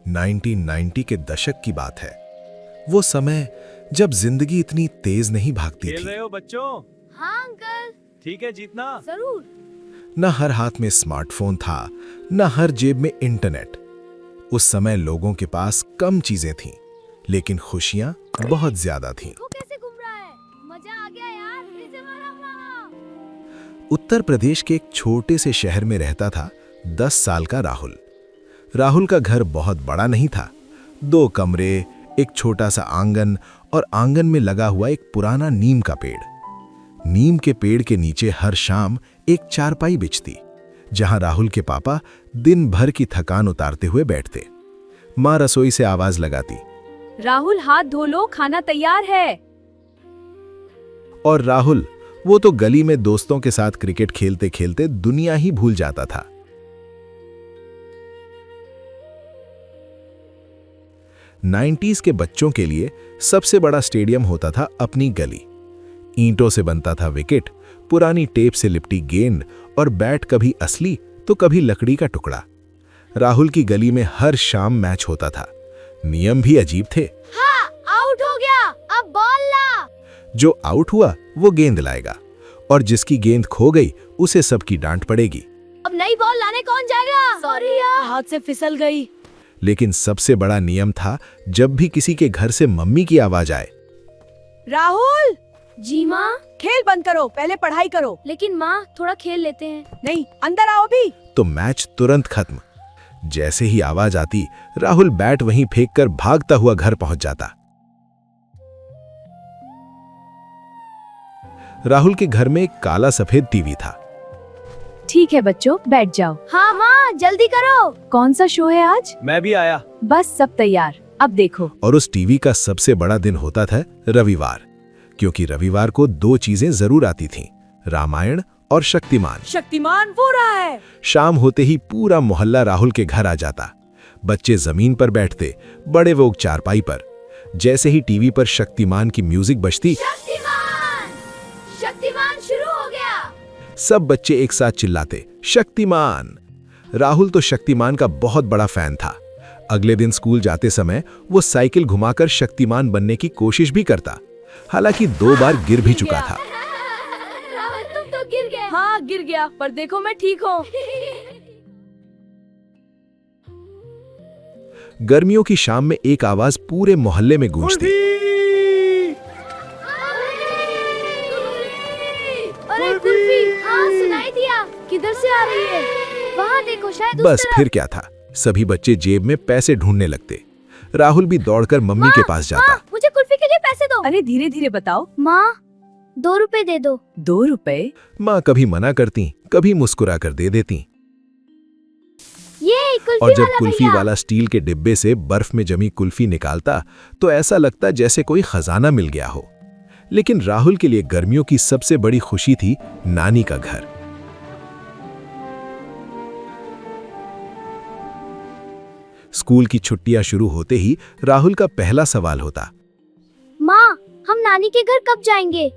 1990 के दशक की बात है। वो समय जब जिंदगी इतनी तेज नहीं भागती खेल थी। रहे हो बच्चों? हाँ अंकल, ठीक है, जीतना। जरूर। न हर हाथ में स्मार्टफोन था, न हर जेब में इंटरनेट। उस समय लोगों के पास कम चीजें थीं, लेकिन खुशियां बहुत ज्यादा थीं। वो कैसे घूम रहा है? मजा आ गया यार, फिर से मारा वहाँ। उत्तर प्रदेश के एक छोटे से शहर में रहता था 10 साल का राहुल। राहुल का घर बहुत बड़ा नहीं था। 2 कमरे, एक छोटा सा आंगन और आंगन में लगा हुआ एक पुराना नीम का पेड़। नीम के पेड़ के नीचे हर शाम एक चारपाई बिछती, जहां राहुल के पापा दिन भर की थकान उतारते हुए बैठते। माँ रसोई से आवाज लगाती, राहुल हाथ धो लो, खाना तैयार है। और राहुल वो तो गली में दोस्तों के साथ क्रिकेट खेलते खेलते दुनिया ही भूल जाता था। नाइन्टीज के बच्चों के लिए सबसे बड़ा स्टेडियम होता था अपनी गली। ईंटों से बनता था विकेट, पुरानी टेप से लिपटी गेंद और बैट कभी असली तो कभी लकड़ी का टुकड़ा। राहुल की गली में हर शाम मैच होता था। नियम भी अजीब थे। हाँ, आउट हो गया, अब बॉल ला। जो आउट हुआ वो गेंद लाएगा, और जिसकी गेंद खो गई उसे सबकी डांट पड़ेगी। अब नई बॉल लाने कौन जाएगा? सॉरी यार, हाथ से फिसल गई। लेकिन सबसे बड़ा नियम था, जब भी किसी के घर से मम्मी की आवाज आए, राहुल, जी माँ। खेल बंद करो, पहले पढ़ाई करो। लेकिन माँ, थोड़ा खेल लेते हैं। नहीं, अंदर आओ भी। तो मैच तुरंत खत्म। जैसे ही आवाज आती, राहुल बैट वहीं फेंककर भागता हुआ घर पहुंच जाता। राहुल के घर में एक काला सफेद टीवी था। ठीक है बच्चों, बैठ जाओ। हाँ माँ, जल्दी करो। कौन सा शो है आज? मैं भी आया। बस सब तैयार, अब देखो। और उस टीवी का सबसे बड़ा दिन होता था रविवार, क्योंकि रविवार को 2 चीजें जरूर आती थीं, रामायण और शक्तिमान। शक्तिमान वो रहा है। शाम होते ही पूरा मोहल्ला राहुल के घर आ जाता। बच्चे जमीन पर बैठते, बड़े लोग चारपाई पर। जैसे ही टीवी पर शक्तिमान की म्यूजिक बजती, शक्तिमान, शक्तिमान शुरू हो गया। सब बच्चे एक साथ चिल्लाते, शक्तिमान। राहुल तो शक्तिमान का बहुत बड़ा फैन था। अगले दिन स्कूल जाते समय वो साइकिल घुमाकर शक्तिमान बनने की कोशिश भी करता, हालांकि 2 बार गिर भी चुका था। राहुल, तुम तो गिर गए। हाँ, गिर गया, पर देखो मैं ठीक हूँ। गर्मियों की शाम में एक आवाज पूरे मोहल्ले में गूंजती, अरे कुल्फी, हाँ सुनाई दिया। किधर से आ रही है? वहाँ देखो, शायद उस बस तरफ। फिर क्या था, सभी बच्चे जेब में पैसे ढूंढने लगते। राहुल भी दौड़कर मम्मी के पास जाता। माँ, मुझे कुल्फी के लिए पैसे दो। अरे धीरे धीरे बताओ। माँ, 2 रुपए दे दो। 2 रुपए? माँ कभी मना करती, कभी मुस्कुरा कर दे देती। ये कुल्फी और जब वाला कुल्फी भैया। वाला स्टील के डिब्बे से बर्फ में जमी कुल्फी निकालता, तो ऐसा लगता जैसे कोई खजाना मिल गया हो। लेकिन राहुल के लिए गर्मियों की सबसे बड़ी खुशी थी नानी का घर। स्कूल की छुट्टियां शुरू होते ही राहुल का पहला सवाल होता, माँ, हम नानी के घर कब जाएंगे?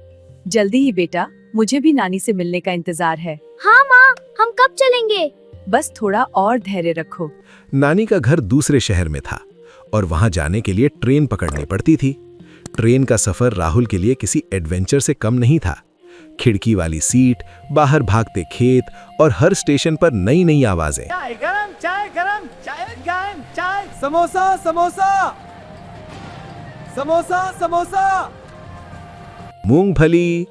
जल्दी ही बेटा, मुझे भी नानी से मिलने का इंतजार है। हाँ माँ, हम कब चलेंगे? बस थोड़ा और धैर्य रखो। नानी का घर दूसरे शहर में था और वहां जाने के लिए ट्रेन पकड़नी पड़ती थी। ट्रेन का सफर राहुल के लिए किसी एडवेंचर से कम नहीं था। खिड़की वाली सीट, बाहर भागते खेत और हर स्टेशन पर नई नई आवाजें। चाय गरम, चाय गरम, चाय गरम, चाय। समोसा, समोसा, समोसा, समोसा। मूंगफली।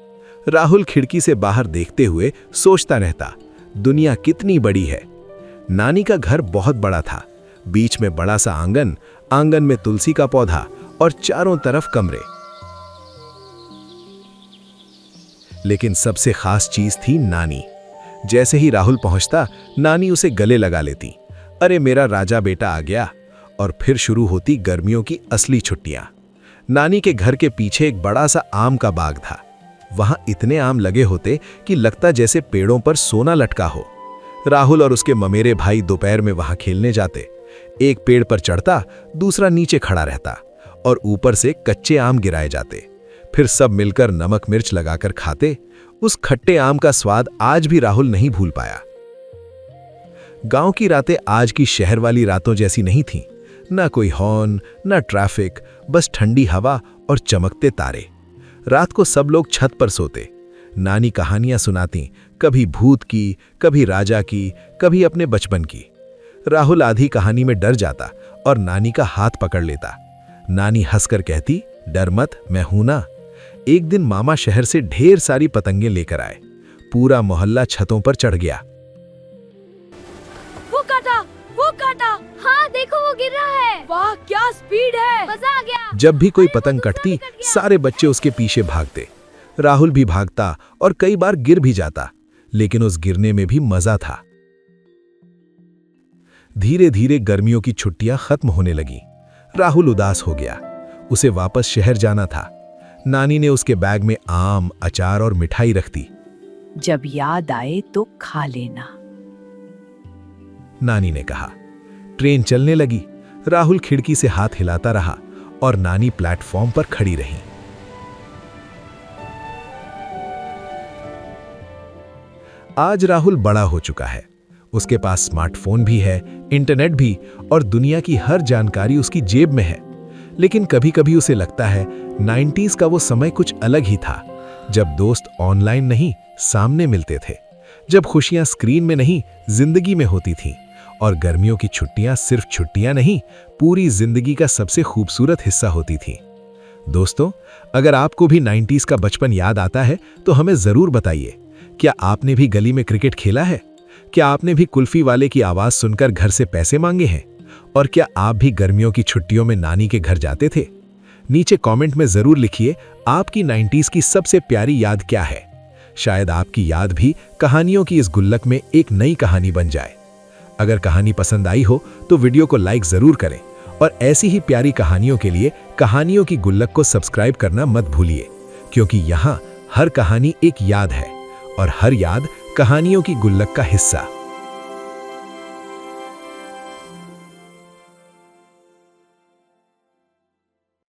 राहुल खिड़की से बाहर देखते हुए सोचता रहता, दुनिया कितनी बड़ी है। नानी का घर बहुत बड़ा था। बीच में बड़ा सा आंगन, आंगन में तुलसी का पौधा और चारों तरफ कमरे। लेकिन सबसे खास चीज थी नानी। जैसे ही राहुल पहुंचता, नानी उसे गले लगा लेती, अरे मेरा राजा बेटा आ गया। और फिर शुरू होती गर्मियों की असली छुट्टियां। नानी के घर के पीछे एक बड़ा सा आम का बाग था। वहां इतने आम लगे होते कि लगता जैसे पेड़ों पर सोना लटका हो। राहुल और उसके ममेरे भाई दोपहर में वहां खेलने जाते। एक पेड़ पर चढ़ता, दूसरा नीचे खड़ा रहता और ऊपर से कच्चे आम गिराए जाते। फिर सब मिलकर नमक मिर्च लगाकर खाते। उस खट्टे आम का स्वाद आज भी राहुल नहीं भूल पाया। गांव की रातें आज की शहर वाली रातों जैसी नहीं थीं। ना कोई हॉर्न, ना ट्रैफिक, बस ठंडी हवा और चमकते तारे। रात को सब लोग छत पर सोते। नानी कहानियां सुनाती, कभी भूत की, कभी राजा की, कभी अपने बचपन की। राहुल आधी कहानी में डर जाता और नानी का हाथ पकड़ लेता। नानी हंसकर कहती, डर मत, मैं हूं ना। एक दिन मामा शहर से ढेर सारी पतंगे लेकर आए। पूरा मोहल्ला छतों पर चढ़ गया। वो काटा, वो काटा। हाँ देखो वो गिर रहा है। वाह क्या स्पीड है। मजा आ गया। जब भी कोई पतंग कटती, सारे बच्चे उसके पीछे भागते। राहुल भी भागता और कई बार गिर भी जाता, लेकिन उस गिरने में भी मजा था। धीरे धीरे गर्मियों की छुट्टियां खत्म होने लगी। राहुल उदास हो गया। उसे वापस शहर जाना था। नानी ने उसके बैग में आम, अचार और मिठाई रख दी। जब याद आए तो खा लेना। नानी ने कहा। ट्रेन चलने लगी। राहुल खिड़की से हाथ हिलाता रहा और नानी प्लेटफॉर्म पर खड़ी रही। आज राहुल बड़ा हो चुका है। उसके पास स्मार्टफोन भी है, इंटरनेट भी, और दुनिया की हर जानकारी उसकी जेब में है। लेकिन कभी कभी उसे लगता है 90s का वो समय कुछ अलग ही था, जब दोस्त ऑनलाइन नहीं सामने मिलते थे, जब खुशियां स्क्रीन में नहीं जिंदगी में होती थीं, और गर्मियों की छुट्टियां सिर्फ छुट्टियां नहीं, पूरी जिंदगी का सबसे खूबसूरत हिस्सा होती थीं। दोस्तों, अगर आपको भी 90s का बचपन याद आता है तो हमें जरूर बताइए। क्या आपने भी गली में क्रिकेट खेला है? क्या आपने भी कुल्फी वाले की आवाज सुनकर घर से पैसे मांगे हैं? और क्या आप भी गर्मियों की छुट्टियों में नानी के घर जाते थे? नीचे कमेंट में जरूर लिखिए आपकी 90s की सबसे प्यारी याद क्या है। शायद आपकी याद भी कहानियों की इस गुल्लक में एक नई कहानी बन जाए। अगर कहानी पसंद आई हो तो वीडियो को लाइक जरूर करें, और ऐसी ही प्यारी कहानियों के लिए कहानियों की गुल्लक को सब्सक्राइब करना मत भूलिए, क्योंकि यहाँ हर कहानी एक याद है और हर याद कहानियों की गुल्लक का हिस्सा।